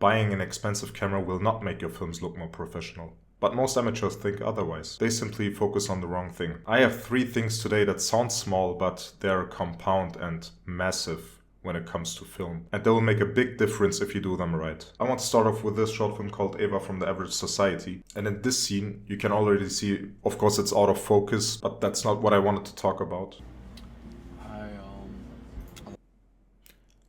Buying an expensive camera will not make your films look more professional. But most amateurs think otherwise. They simply focus on the wrong thing. I have 3 things today that sound small, but they're compound and massive when it comes to film. And they will make a big difference if you do them right. I want to start off with this short film called Eva from the Average Society. And in this scene, you can already see, of course it's out of focus, but that's not what I wanted to talk about.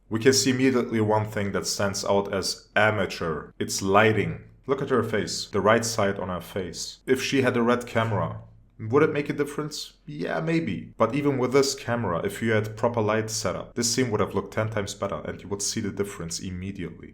We can see immediately one thing that stands out as amateur. It's lighting. Look at her face, the right side on her face. If she had a red camera, would it make a difference? Yeah, maybe. But even with this camera, if you had proper light setup, this scene would have looked 10 times better and you would see the difference immediately.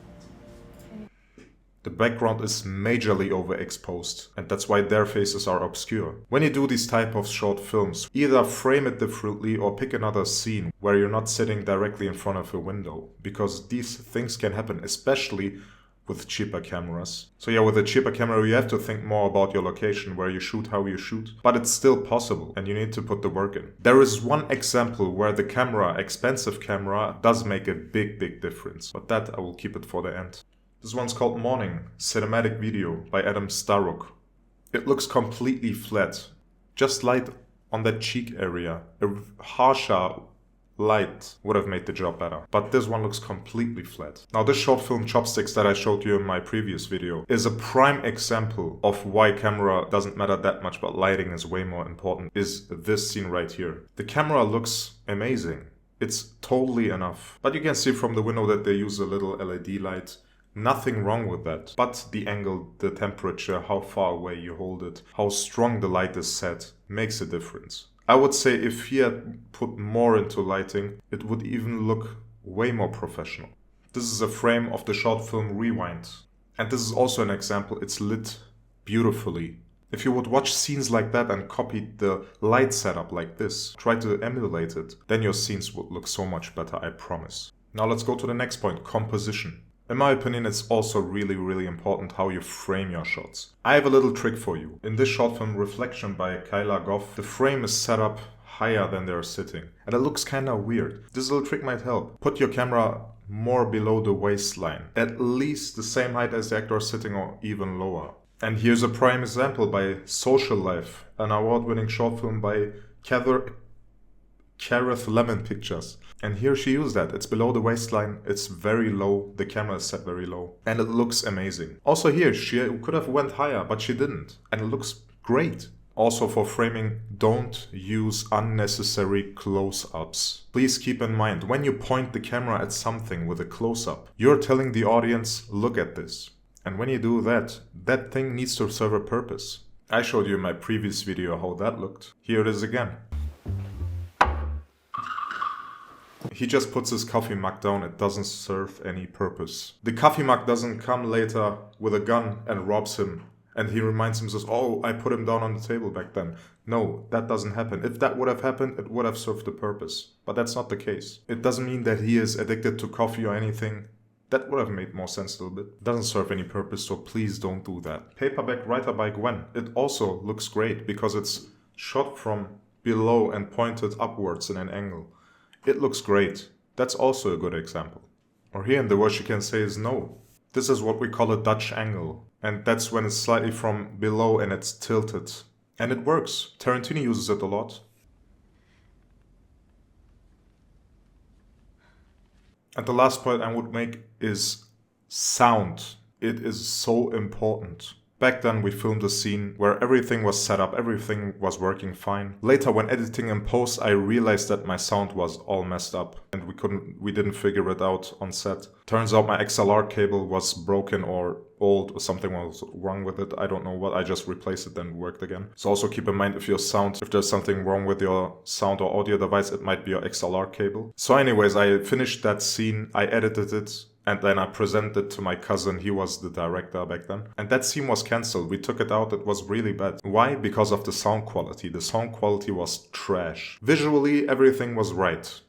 The background is majorly overexposed, and that's why their faces are obscure. When you do these type of short films, either frame it differently or pick another scene where you're not sitting directly in front of a window, because these things can happen, especially with cheaper cameras. So yeah, with a cheaper camera you have to think more about your location, where you shoot, how you shoot. But it's still possible and you need to put the work in. There is one example where the camera, expensive camera, does make a big difference. But that I will keep it for the end. This one's called Morning, cinematic video by Adam Staruk. It looks completely flat. Just light on that cheek area. A harsher light would have made the job better. But this one looks completely flat. Now this short film Chopsticks that I showed you in my previous video is a prime example of why camera doesn't matter that much but lighting is way more important, is this scene right here. The camera looks amazing. It's totally enough. But you can see from the window that they use a little LED light. Nothing wrong with that. But the angle, the temperature, how far away you hold it, how strong the light is set makes a difference. I would say if he had put more into lighting, it would even look way more professional. This is a frame of the short film Rewind. And this is also an example, it's lit beautifully. If you would watch scenes like that and copy the light setup like this, try to emulate it, then your scenes would look so much better, I promise. Now let's go to the next point, composition. In my opinion, it's also really important how you frame your shots. I have a little trick for you. In this short film Reflection by Kyla Goff, the frame is set up higher than they're sitting. And it looks kinda weird. This little trick might help. Put your camera more below the waistline. At least the same height as the actor sitting or even lower. And here's a prime example by Social Life, an award-winning short film by Careth Lemon Pictures. And here she used that. It's below the waistline, it's very low, the camera is set very low, and it looks amazing. Also here, she could have went higher, but she didn't, and it looks great. Also for framing, don't use unnecessary close-ups. Please keep in mind, when you point the camera at something with a close-up, you're telling the audience, look at this. And when you do that, that thing needs to serve a purpose. I showed you in my previous video how that looked. Here it is again. He just puts his coffee mug down, it doesn't serve any purpose. The coffee mug doesn't come later with a gun and robs him. And he reminds himself, oh, I put him down on the table back then. No, that doesn't happen. If that would have happened, it would have served a purpose. But that's not the case. It doesn't mean that he is addicted to coffee or anything. That would have made more sense a little bit. It doesn't serve any purpose, so please don't do that. Paperback Writer by Gwen. It also looks great because it's shot from below and pointed upwards in an angle. It looks great. That's also a good example. Or here in the worst you can say is no. This is what we call a Dutch angle. And that's when it's slightly from below and it's tilted. And it works. Tarantino uses it a lot. And the last point I would make is sound. It is so important. Back then we filmed a scene where everything was set up, everything was working fine. Later when editing in post I realized that my sound was all messed up and we didn't figure it out on set. Turns out my XLR cable was broken or old or something was wrong with it. I don't know what, I just replaced it and it worked again. So also keep in mind if there's something wrong with your sound or audio device, it might be your XLR cable. So anyways, I finished that scene, I edited it. And then I presented it to my cousin, he was the director back then. And that scene was cancelled, we took it out, it was really bad. Why? Because of the sound quality. The sound quality was trash. Visually, everything was right.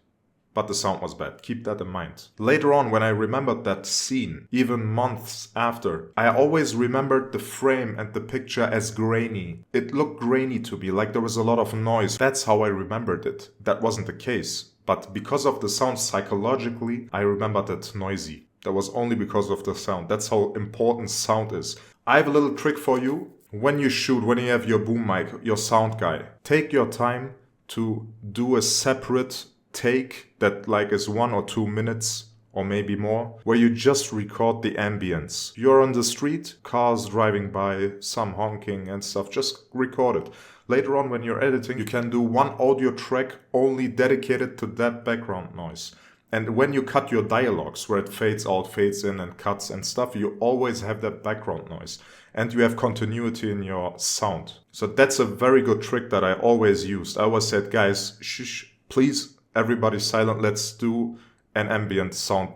But the sound was bad, keep that in mind. Later on, when I remembered that scene, even months after, I always remembered the frame and the picture as grainy. It looked grainy to me, like there was a lot of noise. That's how I remembered it. That wasn't the case. But because of the sound psychologically, I remembered it noisy. That was only because of the sound. That's how important sound is. I have a little trick for you. When you shoot, when you have your boom mic, your sound guy, take your time to do a separate take that like is 1 or 2 minutes or maybe more, where you just record the ambience. You're on the street, cars driving by, some honking and stuff, just record it. Later on when you're editing, you can do one audio track only dedicated to that background noise. And when you cut your dialogues, where it fades out, fades in and cuts and stuff, you always have that background noise. And you have continuity in your sound. So that's a very good trick that I always used. I always said, guys, shh, please, everybody silent, let's do an ambient sound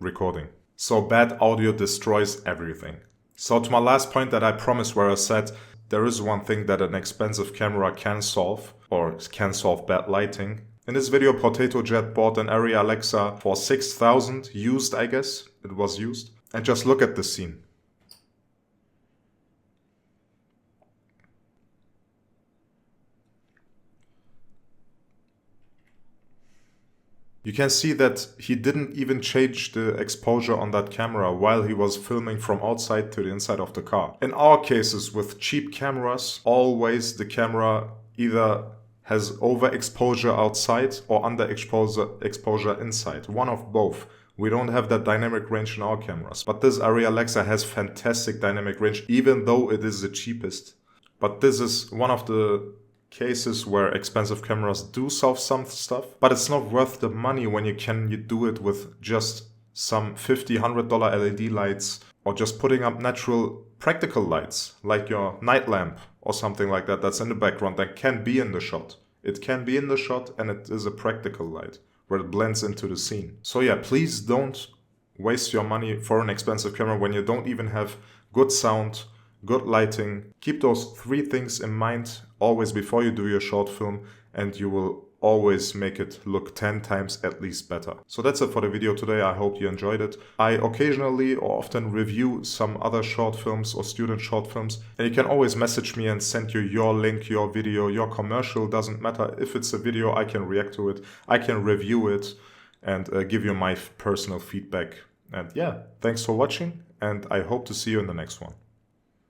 recording. So bad audio destroys everything. So to my last point that I promised, where I said there is one thing that an expensive camera can solve, or can solve bad lighting. In this video, Potato Jet bought an Arri Alexa for 6,000, used I guess, it was used. And just look at the scene. You can see that he didn't even change the exposure on that camera while he was filming from outside to the inside of the car. In our cases with cheap cameras, always the camera either has overexposure outside or underexposure inside. One of both. We don't have that dynamic range in our cameras. But this Arri Alexa has fantastic dynamic range, even though it is the cheapest. But this is one of the cases where expensive cameras do solve some stuff, but it's not worth the money when you do it with just some $50, $100 LED lights, or just putting up natural practical lights like your night lamp or something like that that's in the background that can be in the shot. It can be in the shot and it is a practical light where it blends into the scene. So yeah, please don't waste your money for an expensive camera when you don't even have good sound, good lighting. Keep those 3 things in mind always before you do your short film, and you will always make it look 10 times at least better. So that's it for the video today. I hope you enjoyed it. I occasionally or often review some other short films or student short films, and you can always message me and send you your link, your video, your commercial. Doesn't matter. If it's a video, I can react to it, I can review it and give you my personal feedback. And yeah, thanks for watching, and I hope to see you in the next one.